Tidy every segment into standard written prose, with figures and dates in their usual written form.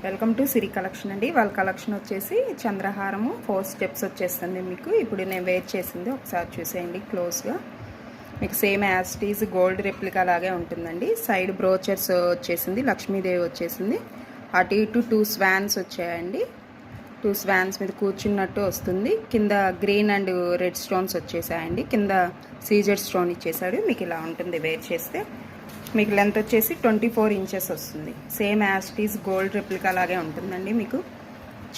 Welcome to Siri collection అండి. వాళ్ళ collection వచ్చేసి చంద్రహారము 4 స్టెప్స్ వచ్చేస్తుంది మీకు. ఇప్పుడు నేను వేర్ చేసింది ఒకసారి చూసేయండి క్లోజ్గా. మీకు same as it is gold replica లాగే ఉంటుందండి. సైడ్ బ్రోచర్స్ వచ్చేసింది, లక్ష్మీదేవి వచ్చేసింది. అటు ఇటు 2 స్వాన్స్ వచ్చాయండి. 2 స్వాన్స్ మీద కూర్చున్నట్టు వస్తుంది. కింద గ్రీన్ అండ్ రెడ్ స్టోన్స్ వచ్చేసాయండి. కింద సీజెడ్ స్టోన్ ఇచ్చేసాడు. మీకు ఇలా ఉంటుంది వేర్ చేస్తే. మీకు లెంత్ వచ్చేసి 24 ఇంచెస్ వస్తుంది. Same as it is gold replica లాగే ఉంటుందండి. మీకు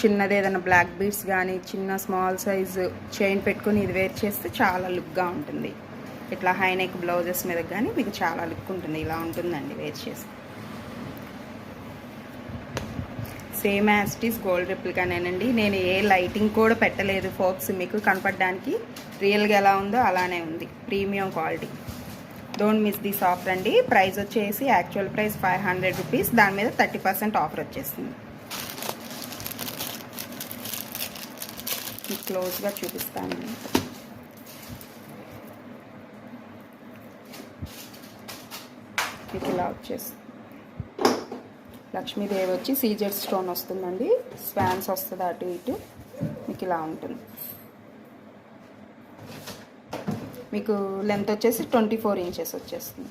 చిన్నది ఏదైనా బ్లాక్ బీడ్స్ కానీ చిన్న స్మాల్ సైజ్ చైన్ పెట్టుకుని ఇది వేర్ చేస్తే చాలా లుక్గా ఉంటుంది. ఇట్లా హైనెక్ బ్లౌజెస్ మీద కానీ మీకు చాలా లుక్ ఉంటుంది. ఇలా ఉంటుందండి వేర్ చేసి. Same as it is gold రెప్లికానేనండి. నేను ఏ లైటింగ్ కూడా పెట్టలేదు ఫోక్స్ మీకు కనపడడానికి. రియల్గా ఎలా ఉందో అలానే ఉంది. Premium quality. Don't miss this offer అండి. ప్రైస్ వచ్చేసి యాక్చువల్ ప్రైస్ 500 రూపీస్. దాని మీద 30% ఆఫర్ వచ్చేస్తుంది. క్లోజ్గా చూపిస్తాను. మీకు ఇలా వచ్చేస్తుంది. లక్ష్మీదేవి వచ్చి సీజెడ్ స్టోన్ వస్తుందండి. స్వాన్స్ వస్తుంది అటు ఇటు. మీకు ఇలా ఉంటుంది. మీకు లెంత్ వచ్చేసి 24 ఇంచెస్ వచ్చేస్తుంది.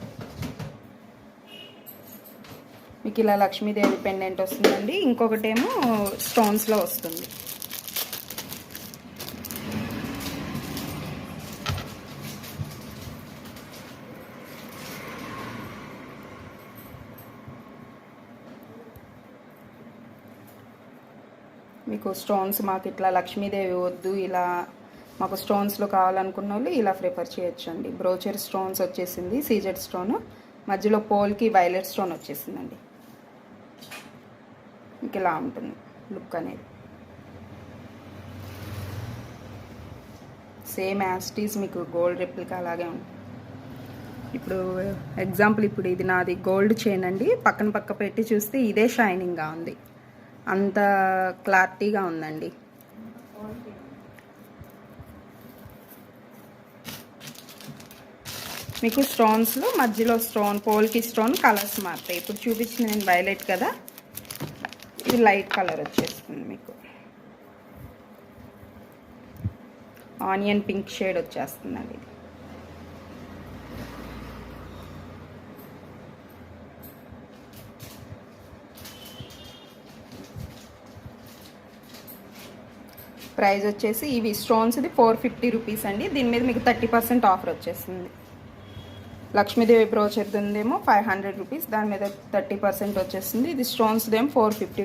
మీకు ఇలా లక్ష్మీదేవి పెండెంట్ వస్తుందండి. ఇంకొకటేమో స్టోన్స్లో వస్తుంది. మీకు స్టోన్స్ మాకు ఇట్లా లక్ష్మీదేవి వద్దు, ఇలా మాకు స్టోన్స్లో కావాలనుకున్న వాళ్ళు ఇలా ప్రిఫర్ చేయొచ్చు అండి. బ్రోచర్ స్టోన్స్ వచ్చేసింది, సీజెడ్ స్టోన్, మధ్యలో పోల్కి వైలెట్ స్టోన్ వచ్చేసిందండి. మీకు ఇలా ఉంటుంది లుక్ అనేది. సేమ్ యాజ్ ఇట్ ఈజ్ మీకు గోల్డ్ రెప్లికా అలాగే ఉంటుంది. ఇప్పుడు ఎగ్జాంపుల్ ఇప్పుడు ఇది నాది గోల్డ్ చైన్ అండి. పక్క పెట్టి చూస్తే ఇదే షైనింగ్గా ఉంది. అంత క్లారిటీగా ఉందండి. మీకు స్టోన్స్లో మధ్యలో స్టోన్, పోల్కి స్టోన్ కలర్స్ మారుతాయి. ఇప్పుడు చూపించిన నేను వైలెట్ కదా, ఇది లైట్ కలర్ వచ్చేస్తుంది. మీకు ఆనియన్ పింక్ షేడ్ వచ్చేస్తుందండి. ఇది ప్రైస్ వచ్చేసి ఇవి స్టోన్స్ది 450 రూపీస్ అండి. దీని మీద మీకు 30% ఆఫర్ వచ్చేస్తుంది. లక్ష్మీదేవి బ్రోచర్ ఉందేమో 500 రూపీస్, దాని మీద 30% వచ్చేస్తుంది. ఇది స్టోన్స్దేమో 450.